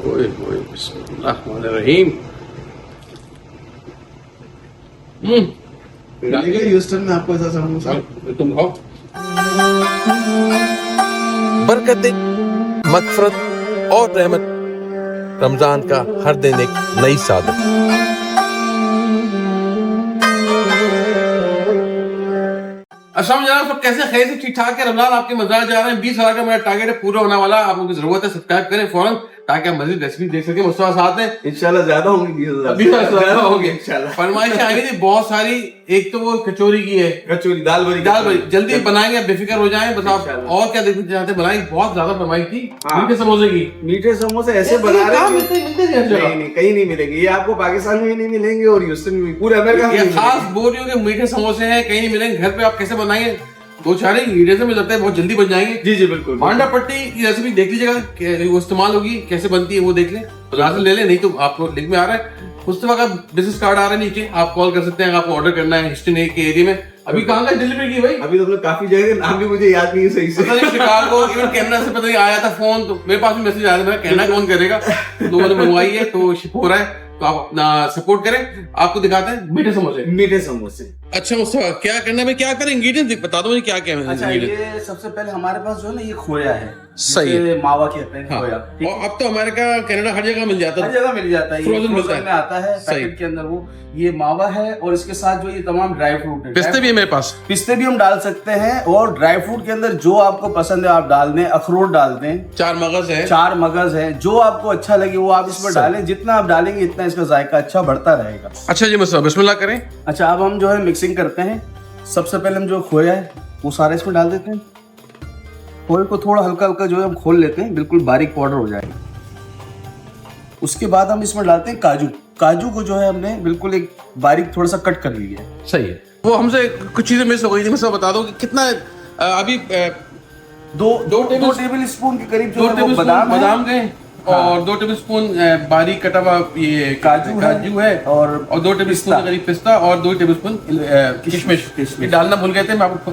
ओए ओए बिस्मिल्लाहिर्रहमानिर्रहीम। मिलेगा ह्यूस्टन में आपको ऐसा समोसा? तुम खाओ। बरकतें, मगफरत और रहमत, रमजान का हर दिन एक नई सादत। अस्सलाम वालेकुम, सब कैसे खैर से ठीक ठाक है। रमजान आपके मजा जा रहे हैं। 20,000 का मेरा टारगेट है, पूरा होने वाला। आप लोगों की जरूरत है, सब्सक्राइब करें फौरन ताकि आप मजीद रेसिपी देख सकें। मुस्तफा साथ हैं, इंशाल्लाह ज्यादा होंगे 20,000 ज्यादा होंगे इंशाल्लाह। फरमाइशें आई थी बहुत सारी। एक तो वो कचौरी की है, कचौरी दाल बड़ी जल्दी बनाएंगे, बेफिक्र हो जाएं। बस आप इंशाल्लाह। और क्या देखना चाहते हैं बनाएंगे। बहुत ज्यादा फरमाइश थी हाँ। मीठे समोसे की। मीठे समोसे ऐसे बना रहे हैं मिलते हैं नहीं नहीं कहीं नहीं मिलेंगे। ये आपको पाकिस्तान में भी नहीं मिलेंगे और ह्यूस्टन में भी, पूरे अमेरिका में ये नहीं खास मिलेंगे। बोल रही हूँ कि मीठे समोसे हैं, कहीं नहीं मिलेंगे। घर पे आप कैसे बनाएंगे, दो चार इंग्रीडियंट्स में लगता है बहुत जल्दी बन जाएंगे। जी जी बिल्कुल। भांडा पट्टी की रेसिपी देख लीजिएगा, वो इस्तेमाल होगी, कैसे बनती है वो देख लें, बाजार से ले लें। नहीं तो आपको लिंक में आ रहा है, मुस्तफा का बिजनेस कार्ड आ रहा है नीचे, आप कॉल कर सकते हैं। आपको ऑर्डर करना है हिस्टन के एरिया में। अभी कहाँ का डिलीवरी की भाई? अभी तो हमने काफी जगह नाम भी मुझे याद नहीं है सही से। पता नहीं शिकागो, इवन कैनेडा से पता नहीं आया था फोन, तो मेरे पास भी मैसेज आया था, मैं कहना कौन करेगा। लोगों ने मंगवाई है तो शिप हो रहा है, तो आप अपना सपोर्ट करें। आपको दिखाते हैं मीठे समोसे। मीठे समोसे। अच्छा मुस्तफा, क्या करना है, क्या करें, इंग्रेडिएंट्स बता दो मुझे, क्या क्या है अच्छा ingredient? ये सबसे पहले हमारे पास जो है ना ये खोया है, सही है। जिसे मावा कहते हैं हाँ। खोया। ठीक है? और अब तो अमेरिका कनाडा हर जगह मिल जाता हर है। जगह मिल जाता है, ये Frozen मिलता है। में आता है सही। पैकेट के अंदर। वो ये मावा है और इसके साथ जो ये तमाम ड्राई फ्रूट है। पिस्ते भी है मेरे पास। पिस्ते भी हम डाल सकते हैं और ड्राई फ्रूट के अंदर जो आपको पसंद है आप डाल दें। अखरोट डाल दें, 4 मगज है, 4 मगज है, जो आपको अच्छा लगे वो आप इसमें डालें। जितना आप डालेंगे इतना इसका जायका अच्छा बढ़ता रहेगा। अच्छा जी मुस्तफा, बिस्मिल्लाह करें। अच्छा अब हम जो है मिक्सिंग करते हैं। सबसे पहले हम जो खोया है वो सारा इसमें डाल देते हैं। खोए को थोड़ा हल्का हल्का जो है हम खोल लेते हैं, बिल्कुल बारीक पाउडर हो जाएगा। उसके बाद हम इसमें डालते हैं काजू। काजू को जो है हमने बिल्कुल एक बारीक थोड़ा सा कट कर लिया है। सही है। वो हमसे कुछ चीजें मिस हो गई थी, मुझे बता दो कि कितना अभी दो टेबल स्पून के करीब जो है वो टेबल बादाम गए हाँ। और 2 टेबल स्पून बारीक कटा हुआ ये काजू है और 2 टेबल स्पून के करीब पिस्ता और 2 टेबल स्पून किशमिश। ये डालना भूल गए थे, मैं आपको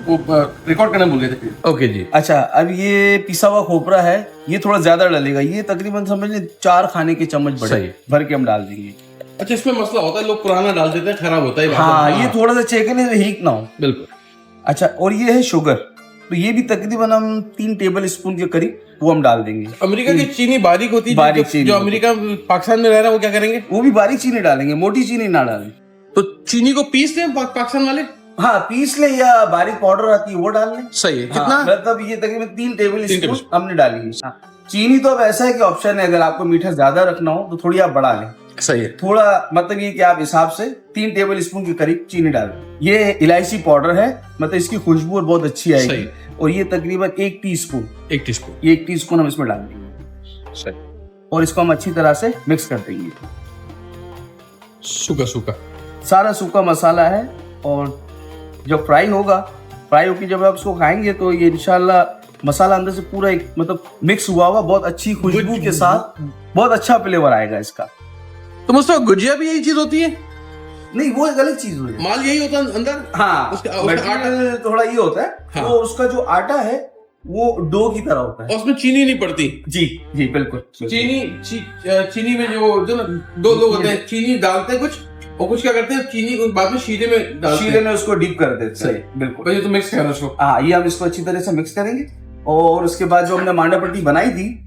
वो रिकॉर्ड करना भूल गए थे। ओके जी। अच्छा अब ये पिसा हुआ खोपरा है, ये थोड़ा ज्यादा डालेगा। ये तकरीबन समझ लें 4 खाने के चम्मच सही। बड़े भर के हम डाल देंगे। अच्छा इसमें मसला होता है, लोग पुराना डाल देते हैं, खराब होता है। हाँ ये थोड़ा सा चेक है, हीट ना हो। बिल्कुल। अच्छा और ये है शुगर, तो ये भी तकरीबन हम 3 टेबल स्पून के करीब वो हम डाल देंगे। अमेरिका की चीनी बारीक होती है, बारीक जो चीनी अमेरिका पाकिस्तान में रह रहा है वो क्या करेंगे? वो भी बारीक चीनी डालेंगे, मोटी चीनी ना डालें। तो चीनी को पीस दें पाकिस्तान वाले? हाँ पीस ले या बारीक पाउडर आती है वो डाल लें। सही है। हाँ, कितना? मतलब ये तकरीबन 3 टेबल तीन स्पून टेबल हमने डाली है। हाँ, चीनी तो अब ऐसा है कि ऑप्शन है, अगर आपको मीठा ज्यादा रखना हो तो थोड़ी आप बढ़ा लें। सही है। थोड़ा मतलब ये कि आप हिसाब से 3 टेबल स्पून के करीब चीनी डालें। ये इलायची पाउडर है, मतलब इसकी खुशबू बहुत अच्छी आएगी। सही। और ये तकरीबन 1 टीस्पून, 1 टीस्पून। ये 1 टीस्पून हम इसमें डाल देंगे सही। और इसको हम अच्छी तरह से मिक्स कर देंगे। सूखा सूखा सारा सूखा मसाला है और जब फ्राई होगी जब आप इसको खाएंगे तो ये इंशाल्लाह मसाला अंदर से पूरा एक मतलब मिक्स हुआ बहुत अच्छी खुशबू के साथ बहुत अच्छा फ्लेवर आएगा इसका। तो मुझसे गुजिया भी यही चीज होती है? नहीं वो एक अलग चीज हुई। माल यही होता है अंदर? हाँ उसका मटेरियल थोड़ा ये होता है। हाँ। तो उसका जो आटा है वो डो की तरह होता है। और उसमें चीनी नहीं पड़ती? जी जी बिल्कुल। चीनी में जो ना 2 लोग होते हैं, चीनी डालते हैं कुछ और कुछ क्या करते हैं, चीनी को बाद में शीरे में डालते शीरे में उसको डीप कर देते हैं। बिल्कुल। भाई तो मिक्स करना उसको। हाँ ये हम इसको अच्छी तरह से मिक्स करेंगे और उसके बाद जो हमने मांडा पट्टी बनाई थी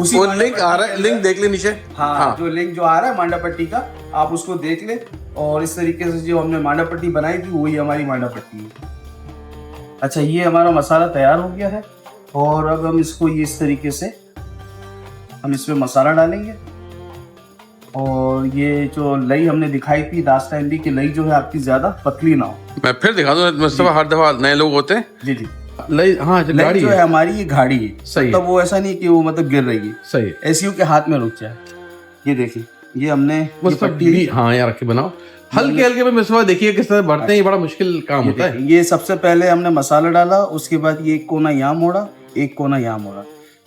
उसी वो लिंक आ रहा है, लिंक देख ले नीचे। हाँ जो लिंक जो आ रहा है मांडा पट्टी का आप उसको देख ले। और इस तरीके से जो हमने मांडा पट्टी बनाई थी वही हमारी मांडा पट्टी है। अच्छा ये हमारा मसाला तैयार हो गया है और अब हम इसको ये इस तरीके से हम इसमें मसाला डालेंगे। और ये जो लई हमने दिखाई थी लास्ट टाइम भी कि लई जो है आपकी ज्यादा पतली ना हो। मैं फिर दिखा दूं, मुस्तफा हर दफा नए लोग होते हैं। जी जी लई हाँ लई गाड़ी जो है हमारी ये गाड़ी है। सही है। तब वो ऐसा नहीं कि वो मतलब गिर रही है, सही है। ऐसी हो के हाथ में रुक जाए। ये देखिए ये हमने ये मुस्तफा पट्टी भी हाँ यहाँ रख के बनाओ हल्के हल्के पे। मुस्तफा देखिए किस तरह बढ़ते हैं, ये बड़ा मुश्किल काम होता है। ये सबसे पहले हमने मसाला डाला, उसके बाद ये एक कोना यहाँ मोड़ा, एक कोना यहाँ मोड़ा।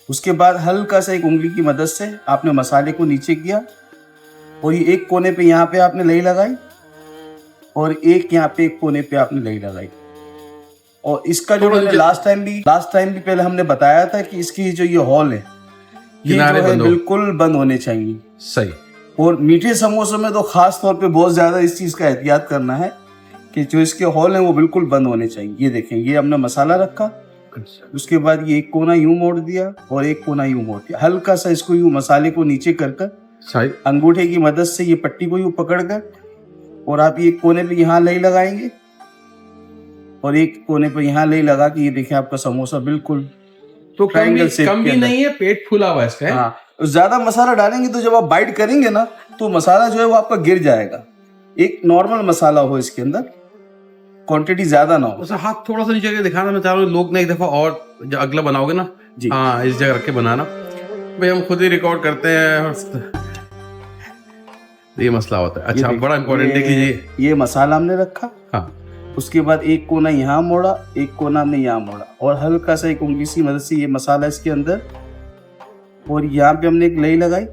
उसके बाद हल्का सा एक उंगली की मदद से आपने मसाले को नीचे किया और ये एक कोने पे यहाँ पे आपने लई लगाई और एक यहाँ पे एक कोने पे आपने लई लगाई। और इसका जो लास्ट टाइम भी पहले हमने बताया था कि इसकी जो ये हॉल है ये किनारे जो है बंद हो। बिल्कुल बंद होने चाहिए। सही। और मीठे समोसों में तो खास तौर पे बहुत ज्यादा इस चीज का एहतियात करना है कि जो इसके होल हैं वो बिल्कुल बंद होने चाहिए। ये देखें, ये हमने मसाला रखा, उसके बाद ये एक कोना यूं मोड़ दिया और एक कोना यूं मोड़ दिया, हल्का सा इसको यूं मसाले को नीचे कर सही। अंगूठे की मदद से ये पट्टी को यूं पकड़ कर, और आप ये कोने पे यहाँ लई लगाएंगे और एक कोने पे यहाँ लई लगा के ये देखें आपका समोसा बिल्कुल तो triangle shape कम के भी अंदर। नहीं है, पेट फूला हुआ है इसका। है? हाँ, ज्यादा मसाला डालेंगे तो जब आप बाइट करेंगे ना तो मसाला जो है वो आपका गिर जाएगा। एक नॉर्मल मसाला हो इसके अंदर, क्वांटिटी ज्यादा ना हो। उसे हाथ थोड़ा सा नीचे करके दिखाना, मैं चाह रहा हूँ लोग ने एक दफा और जब अगला बनाओगे ना जी। हाँ इस जगह रख के बनाना भाई, हम खुद ही रिकॉर्ड करते हैं। ये मसला होता है। अच्छा, ये बड़ा इंपॉर्टेंट देख लीजिए। ये मसाला हमने रखा, हाँ उसके बाद एक कोना यहाँ मोड़ा, एक कोना हमने यहाँ मोड़ा और हल्का सा एक उंगली की मदद से ये मसाला इसके अंदर, और यहाँ पे हमने एक लई लगाई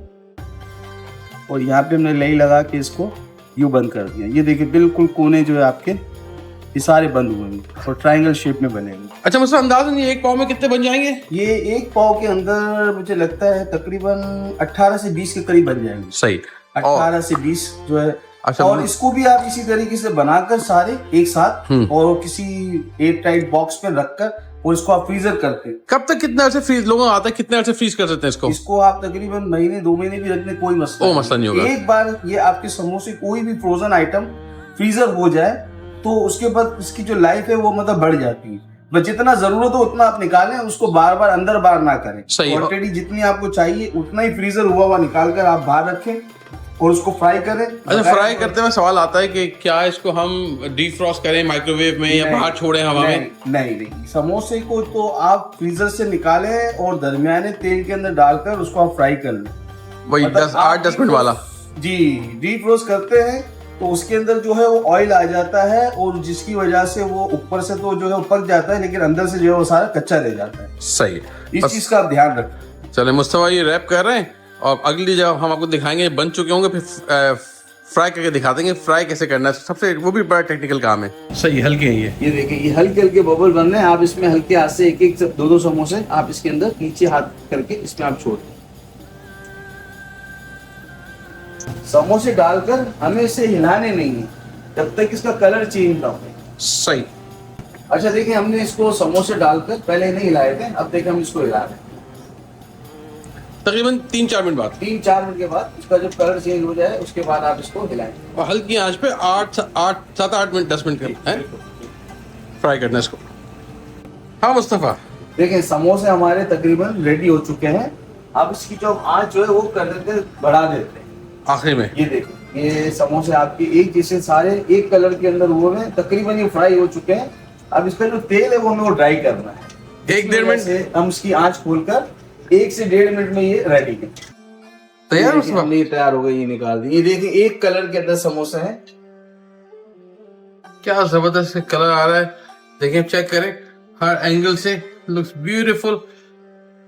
और यहाँ पे हमने लई लगा के इसको यूं बंद कर दिया। ये देखिए बिल्कुल कोने जो है आपके ये सारे बंद हुए हैं और ट्रायंगल शेप में बनेंगे। अच्छा, मुझसे अंदाज़न ये एक पाव में कितने बन जाएंगे? ये एक पाव के अंदर मुझे लगता है तकरीबन 18 से 20 के करीब बन जाएंगे। सही। 18 से 20 जो है। अच्छा, और इसको भी आप इसी तरीके से बनाकर सारे एक साथ और किसी एयर टाइट बॉक्स पे रखकर और इसको आप फ्रीजर करते हैं। कब तक कितने अर्से फ्रीज लोगों आता है, कितने अर्से फ्रीज कर सकते हैं इसको? इसको आप तकरीबन महीने 2 महीने भी रखने कोई मसला मसला नहीं होगा। एक बार ये आपके समोसे कोई भी फ्रोजन आइटम फ्रीजर हो जाए तो उसके बाद इसकी जो लाइफ है वो मतलब बढ़ जाती है। बस जितना जरूरत हो उतना आप निकालें, उसको बार बार अंदर बार ना करें। सही। क्वांटिटी जितनी आपको चाहिए उतना ही फ्रीजर हुआ निकाल कर आप बाहर रखें और उसको फ्राई करें। अच्छा, फ्राई करते हुए सवाल आता है कि क्या इसको हम डीफ्रॉस्ट करें माइक्रोवेव में या बाहर छोड़ें हवा में? नहीं, समोसे को तो आप फ्रीजर से निकालें और दरमियाने तेल के अंदर डालकर उसको आप फ्राई कर लें। वही मतलब 8-10 मिनट वाला। जी, डीप रोस्ट करते हैं तो उसके अंदर जो है वो ऑयल आ जाता है और जिसकी वजह से वो ऊपर से तो जो है वो पक जाता है लेकिन अंदर से जो है वो सारा कच्चा रह जाता है। सही। इस चीज का आप ध्यान रखें। चले मुस्तफा, ये रैप कर रहे हैं और अगली जब हम आपको दिखाएंगे बन चुके होंगे फिर फ्राई करके दिखा देंगे फ्राई कैसे करना है। सबसे वो भी बड़ा टेक्निकल काम है। सही, हल्के हैं ये देखिए, ये हल्के हल्के बबल बन रहे हैं। आप इसमें हल्के हाथ से एक 2 समोसे आप इसके अंदर नीचे हाथ करके इसमें आप छोड़ दें। समोसे डालकर हमें इसे हिलाने नहीं है जब तक इसका कलर चेंज ना हो। सही। अच्छा देखिए, हमने इसको समोसे डालकर पहले नहीं हिलाए थे, अब देखिए हम इसको हिला रहे हैं। तकरीबन 3-4 मिनट बाद 3-4 मिनट के बाद इसका जब कलर चेंज हो जाए उसके बाद आप इसको हिलाएं और हल्की आंच पे 7-8 मिनट 10 मिनट है फ्राई करना इसको। हाँ मुस्तफा, देखिए समोसे हमारे तकरीबन रेडी हो चुके हैं। अब इसकी जो आंच जो है वो कर देते हैं, बढ़ा देते हैं आखिरी में। ये देखिए, ये समोसे आपके एक जैसे सारे एक कलर के अंदर हुए हैं, तकरीबन ये फ्राई हो चुके हैं। अब इसका जो तेल है वो हमें वो ड्राई करना है। 1-1.5 मिनट से हम इसकी आंच खोलकर 1 से 1.5 मिनट में ये रेडी है। तैयार देखिए, हमने ये तैयार हो गई, ये निकाल दी। ये देखिए एक कलर के अंदर समोसे हैं। क्या जबरदस्त कलर आ रहा है, देखिए चेक करें हर एंगल से। Looks beautiful,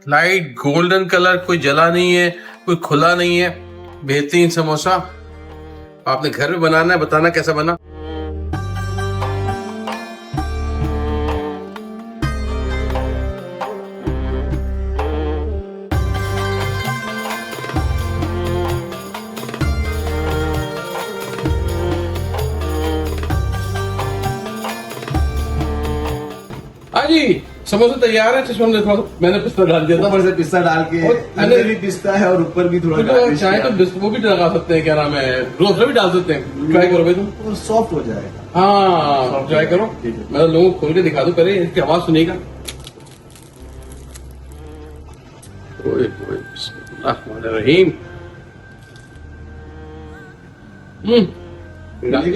light golden colour, कोई जला नहीं है, कोई खुला नहीं है। बेहतरीन समोसा आपने घर में बनाना है, बताना कैसा बना। हाँ जी, समोसा तैयार है। चश्मा मैंने पिस्ता डाल दिया था, ऊपर से पिस्ता डाल के, और अंदर भी पिस्ता है और ऊपर भी थोड़ा तो चाहे तो वो भी लगा सकते हैं, क्या नाम है, रोज भी डाल सकते हैं। ट्राई करो भाई तुम, तो सॉफ्ट हो जाएगा। हाँ ट्राई करो। मैं लोगों को खोल के दिखा दूं, करे इसकी आवाज सुनेगा। रहीम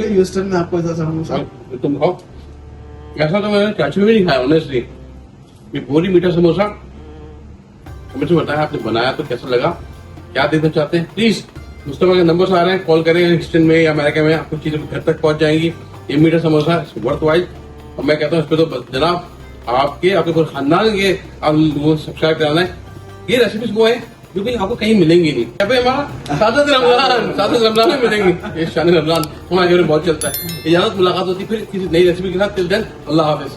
ह्यूस्टन में आपको ऐसा समोसा तुम खाओ, ऐसा तो मैंने चाचू में नहीं खाया ऑनेस्टली। ये पूरी मीठा समोसा मुझे बताया, आपने बनाया तो कैसा लगा, क्या देना चाहते हैं। प्लीज मुस्तफा के नंबर्स आ रहे हैं, कॉल करें। ह्यूस्टन में या अमेरिका में आपको चीजें घर तक पहुंच जाएंगी। ये मीठा समोसा वर्थ वाइज। और मैं कहता हूँ इस पर तो जनाब आपके पूरे खानदान के आप लोगों को सब्सक्राइब कराना है। ये रेसिपीज वो है जो कि आपको कहीं मिलेंगी नहीं। हमारा साथ रमजान में मिलेंगी। ये शान रमजान हमारे घर में बहुत चलता है। इजाजत, मुलाकात होती फिर किसी नई रेसिपी के साथ। टिल देन अल्लाह हाफिज।